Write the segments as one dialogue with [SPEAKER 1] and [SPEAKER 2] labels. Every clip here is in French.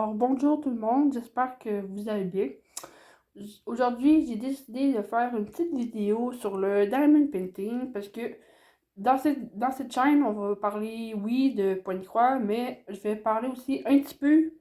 [SPEAKER 1] Alors, bonjour tout le monde, j'espère que vous allez bien. Aujourd'hui, j'ai décidé de faire une petite vidéo sur le diamond painting parce que dans cette chaîne, on va parler, oui, de point de croix, mais je vais parler aussi un petit peu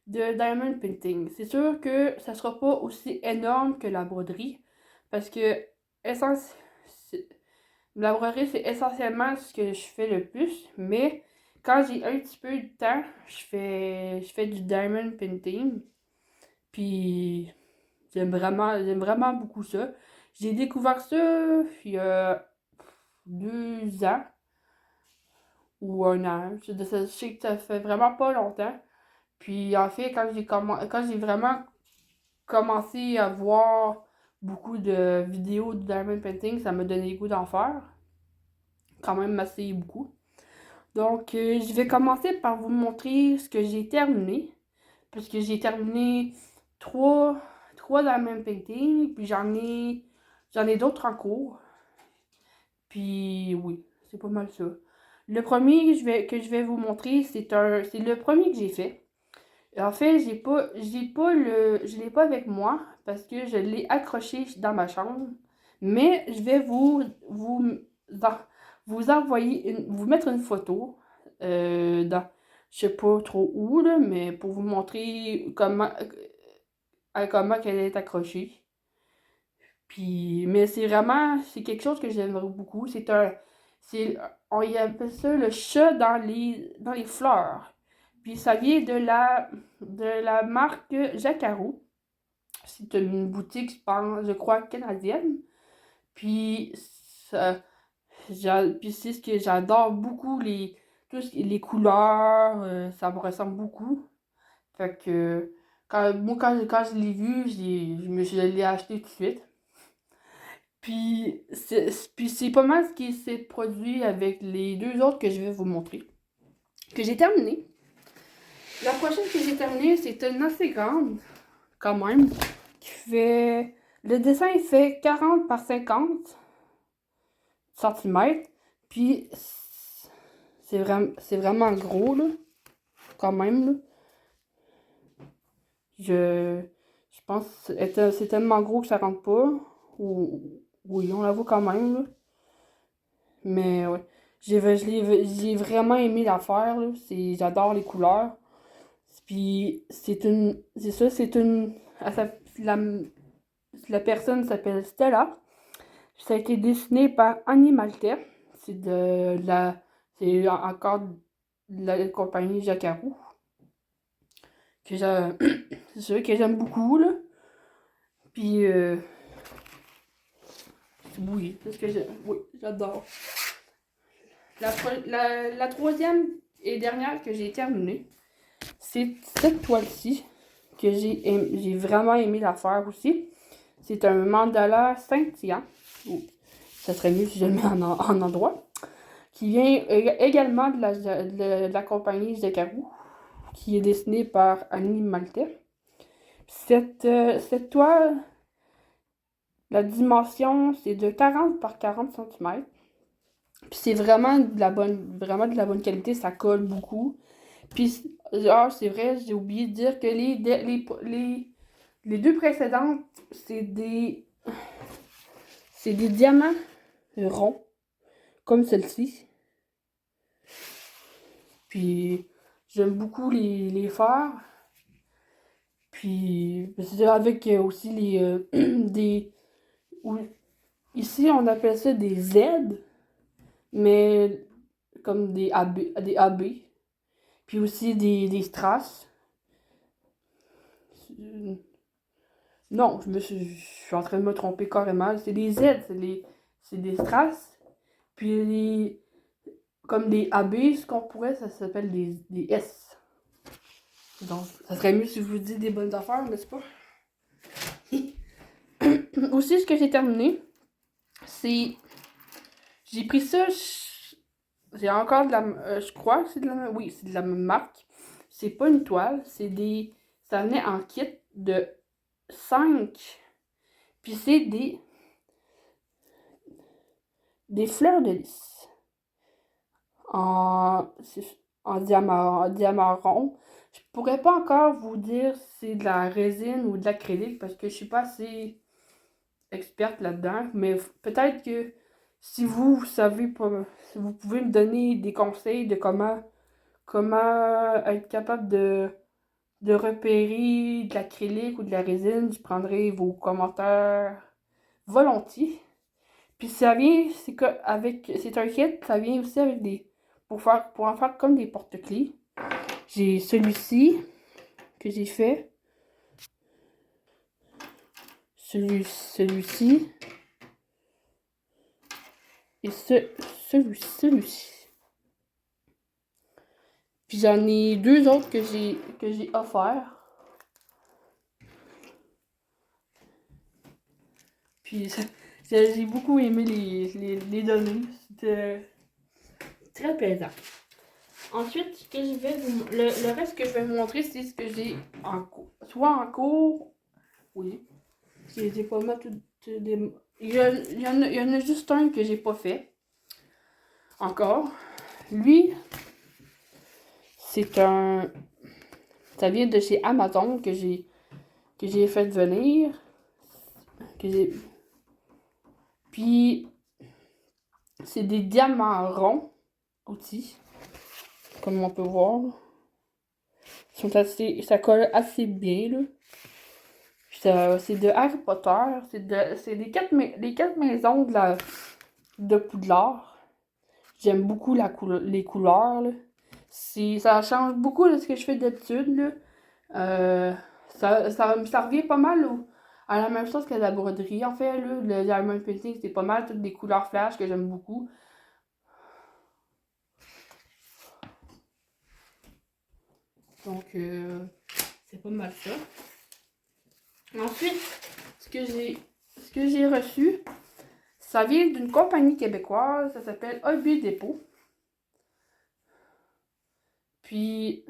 [SPEAKER 1] de diamond painting. C'est sûr que ça sera pas aussi énorme que la broderie parce que essence, la broderie, c'est essentiellement ce que je fais le plus, mais quand j'ai un petit peu de temps, je fais du diamond painting. Puis j'aime vraiment beaucoup ça. J'ai découvert ça il y a 2 ans ou un an. Je sais que ça fait vraiment pas longtemps. Puis en fait, quand j'ai vraiment commencé à voir beaucoup de vidéos de diamond painting, ça m'a donné le goût d'en faire. Quand même assez beaucoup. Donc, je vais commencer par vous montrer ce que j'ai terminé. Parce que j'ai terminé trois, trois dans le même painting, puis j'en ai d'autres en cours. Puis oui, c'est pas mal ça. Le premier que je vais vous montrer, c'est le premier que j'ai fait. En fait, je l'ai pas avec moi parce que je l'ai accroché dans ma chambre. Mais je vais vous envoyer vous mettre une photo je sais pas trop où là, mais pour vous montrer comment qu'elle est accrochée. Puis, mais c'est quelque chose que j'aimerais beaucoup. On y appelle ça le chat dans les fleurs. Puis ça vient de la marque Jacaro. C'est une boutique, je crois, canadienne. Puis, puis c'est ce que j'adore beaucoup, les couleurs, ça me ressemble beaucoup. Fait que, quand je l'ai vu, je l'ai acheté tout de suite. Puis c'est pas mal ce qui s'est produit avec les deux autres que je vais vous montrer. Que j'ai terminé. La prochaine que j'ai terminée, c'est une assez grande, quand même. Le dessin, il fait 40 par 50 centimètres. Puis c'est vraiment gros, là. Quand même, là. Je, je pense que c'est tellement gros que ça rentre pas. Oui, on l'avoue quand même, là. Mais ouais. J'ai vraiment aimé l'affaire, là. J'adore les couleurs. Puis c'est ça, la personne s'appelle Stella. Ça a été dessiné par Annie Maltais. C'est encore de la compagnie Jacaro. Que j'ai, c'est sûr que j'aime beaucoup, là. Puis, oui, c'est ce que j'aime. Oui, j'adore. La troisième et dernière que j'ai terminée, c'est cette toile-ci, que j'ai vraiment aimé la faire aussi. C'est un mandala scintillant. Ça serait mieux si je le mets en endroit. Qui vient également de la compagnie Zekarou, qui est dessinée par Annie Maltais. Cette toile, la dimension, c'est de 40 par 40 cm. Puis c'est vraiment de la bonne qualité, ça colle beaucoup. Puis, c'est vrai, j'ai oublié de dire que les deux précédentes, c'est des diamants ronds, comme celle-ci. Puis, j'aime beaucoup les faire. Puis, c'est avec aussi des... Ici, on appelle ça des Z, mais comme des AB. Puis aussi des strass. Non, je suis en train de me tromper carrément. C'est des Z, c'est des strass. Puis comme des AB, ce qu'on pourrait, ça s'appelle des S. Donc, ça serait mieux si je vous dis des bonnes affaires, n'est-ce pas? Aussi, ce que j'ai terminé, c'est... J'ai pris ça... J'ai encore de la... je crois que c'est de la... Oui, c'est de la même marque. C'est pas une toile, ça venait en kit de 5. Puis c'est des fleurs de lys. en diamant rond. Je pourrais pas encore vous dire si c'est de la résine ou de l'acrylique parce que je suis pas assez experte là-dedans, mais peut-être que si vous savez pas, si vous pouvez me donner des conseils de comment être capable de repérer de l'acrylique ou de la résine, je prendrai vos commentaires volontiers. Puis ça vient, c'est un kit, ça vient aussi avec pour en faire comme des porte-clés. J'ai celui-ci que j'ai fait, celui-ci et celui-ci. Puis j'en ai deux autres que j'ai offerts. Puis j'ai beaucoup aimé les donner. C'était très plaisant. Ensuite, ce que je vais le reste que je vais vous montrer, c'est ce que j'ai en cours. Soit en cours, oui. J'ai pas mal des. Il y en a juste un que j'ai pas fait. Encore. Lui, c'est un. Ça vient de chez Amazon que j'ai fait venir. Que j'ai. Puis c'est des diamants ronds aussi. Comme on peut voir. Ils sont assez. Ça colle assez bien là. C'est de Harry Potter. C'est les quatre maisons de Poudlard. J'aime beaucoup les couleurs. Là. Ça change beaucoup de ce que je fais d'habitude. Là. Ça revient pas mal à la même chose que la broderie. En fait, là, le diamond painting, c'est pas mal toutes des couleurs flash que j'aime beaucoup. Donc, c'est pas mal ça. Ensuite, ce que j'ai reçu, ça vient d'une compagnie québécoise. Ça s'appelle Hobby Dépôt. Puis,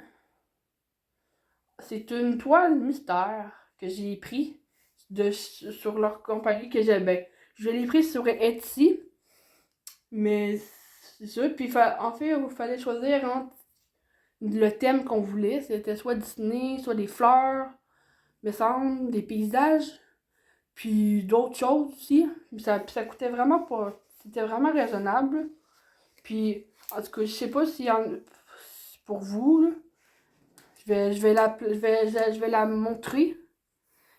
[SPEAKER 1] c'est une toile mystère que j'ai pris sur leur compagnie que j'aimais. Je l'ai pris sur Etsy, mais c'est ça. Puis en fait, il fallait choisir entre le thème qu'on voulait. C'était soit Disney, soit des fleurs, me semble, des paysages, puis d'autres choses aussi. Puis ça coûtait vraiment pas. C'était vraiment raisonnable. Puis, en tout cas, je sais pas si pour vous, là, je vais la montrer.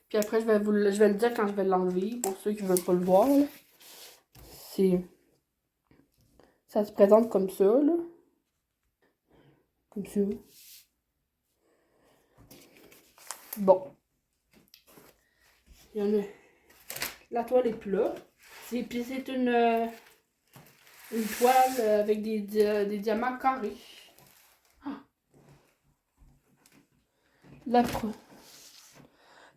[SPEAKER 1] Puis après, je vais le dire quand je vais l'enlever, pour ceux qui veulent pas le voir. Là. Ça se présente comme ça, là. Comme ça. Bon. Il y en a. La toile est plus là. Puis c'est une toile avec des diamants carrés. Ah. La pro.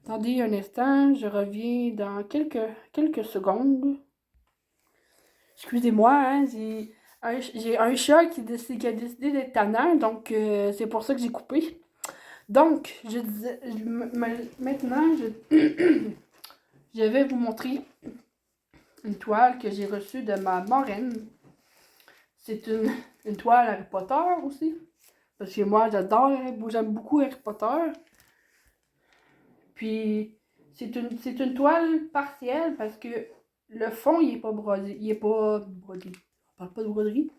[SPEAKER 1] Attendez un instant, je reviens dans quelques secondes. Excusez-moi, hein, j'ai un chat qui a décidé d'être tannant, donc c'est pour ça que j'ai coupé. Donc, je disais, maintenant, je vais vous montrer une toile que j'ai reçue de ma marraine. C'est une toile Harry Potter aussi. Parce que moi, j'aime beaucoup Harry Potter. Puis, c'est une toile partielle parce que le fond, il est pas brodé. Il est pas brodé. On parle pas de broderie.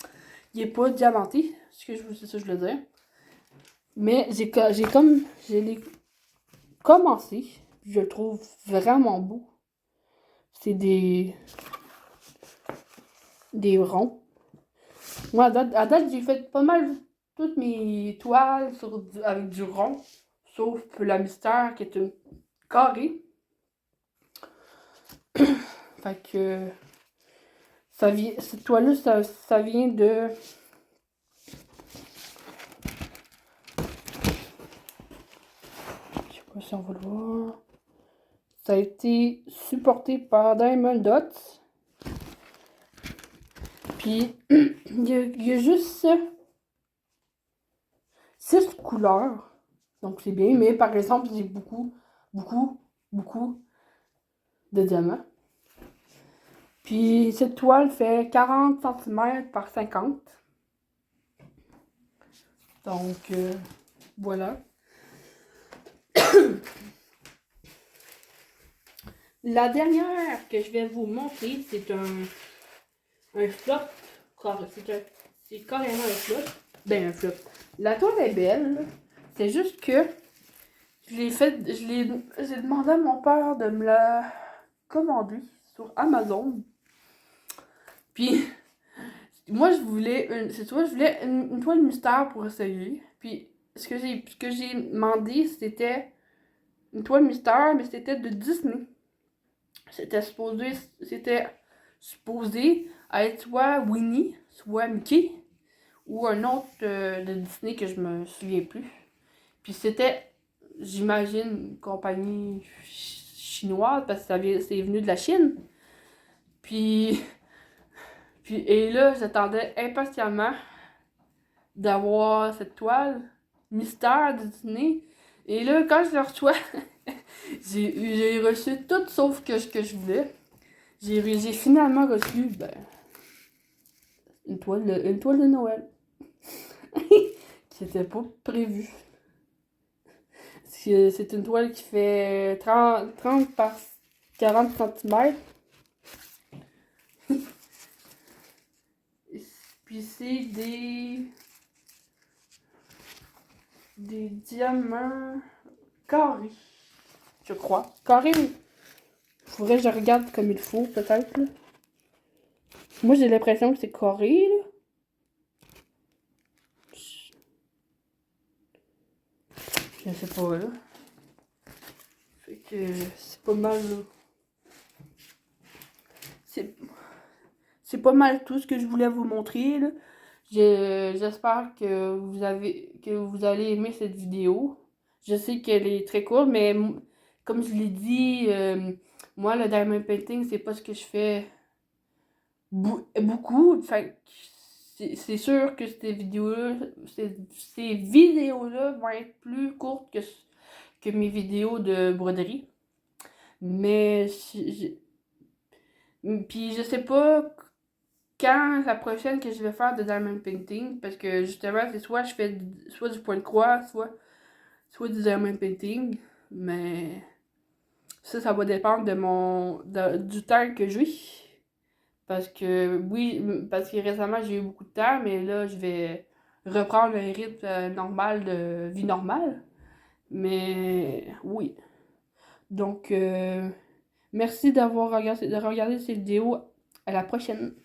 [SPEAKER 1] Il est pas diamanté. C'est ça que je voulais dire. Mais je l'ai commencé. Je le trouve vraiment beau. C'est des ronds. Moi, à date j'ai fait pas mal toutes mes toiles avec du rond. Sauf la mystère qui est une carrée. Fait que cette toile-là, ça vient de. Je sais pas si on va le voir. Ça a été supporté par Diamond Dots. Puis, il y a juste 6 couleurs. Donc, c'est bien. Mais par exemple, j'ai beaucoup de diamants. Puis, cette toile fait 40 cm par 50. Donc, voilà. La dernière que je vais vous montrer, c'est un flop. C'est carrément un flop. Ben, un flop. La toile est belle. C'est juste que j'ai demandé à mon père de me la commander sur Amazon. Puis, moi, je voulais une toile mystère pour essayer. Puis, ce que j'ai demandé, c'était une toile mystère, mais c'était de Disney. C'était supposé être soit Winnie, soit Mickey, ou un autre de Disney que je me souviens plus. Puis c'était, j'imagine, une compagnie chinoise, parce que c'est venu de la Chine. Puis, et là, j'attendais impatiemment d'avoir cette toile mystère de Disney. Et là, quand je le reçois, j'ai reçu tout sauf que ce que je voulais. J'ai finalement reçu une toile de Noël. Qui n'était pas prévue. C'est une toile qui fait 30 par 40 cm. Puis c'est des diamants carrés, je crois. Carrés, faudrait que je regarde comme il faut, peut-être. Moi, j'ai l'impression que c'est carré, là. Je sais pas, là. Fait que c'est pas mal, là. C'est pas mal tout ce que je voulais vous montrer, là. J'espère que vous allez aimer cette vidéo. Je sais qu'elle est très courte, mais comme je l'ai dit, moi, le diamond painting, c'est pas ce que je fais beaucoup. Fait c'est sûr que ces vidéos-là vont être plus courtes que mes vidéos de broderie. Mais puis je sais pas quand la prochaine que je vais faire de diamond painting, parce que justement, c'est soit je fais soit du point de croix, soit du diamond painting, mais ça va dépendre du temps que j'ai. Parce que, oui, parce que récemment, j'ai eu beaucoup de temps, mais là, je vais reprendre un rythme normal de vie normale. Mais, oui. Donc, merci de regarder cette vidéo. À la prochaine.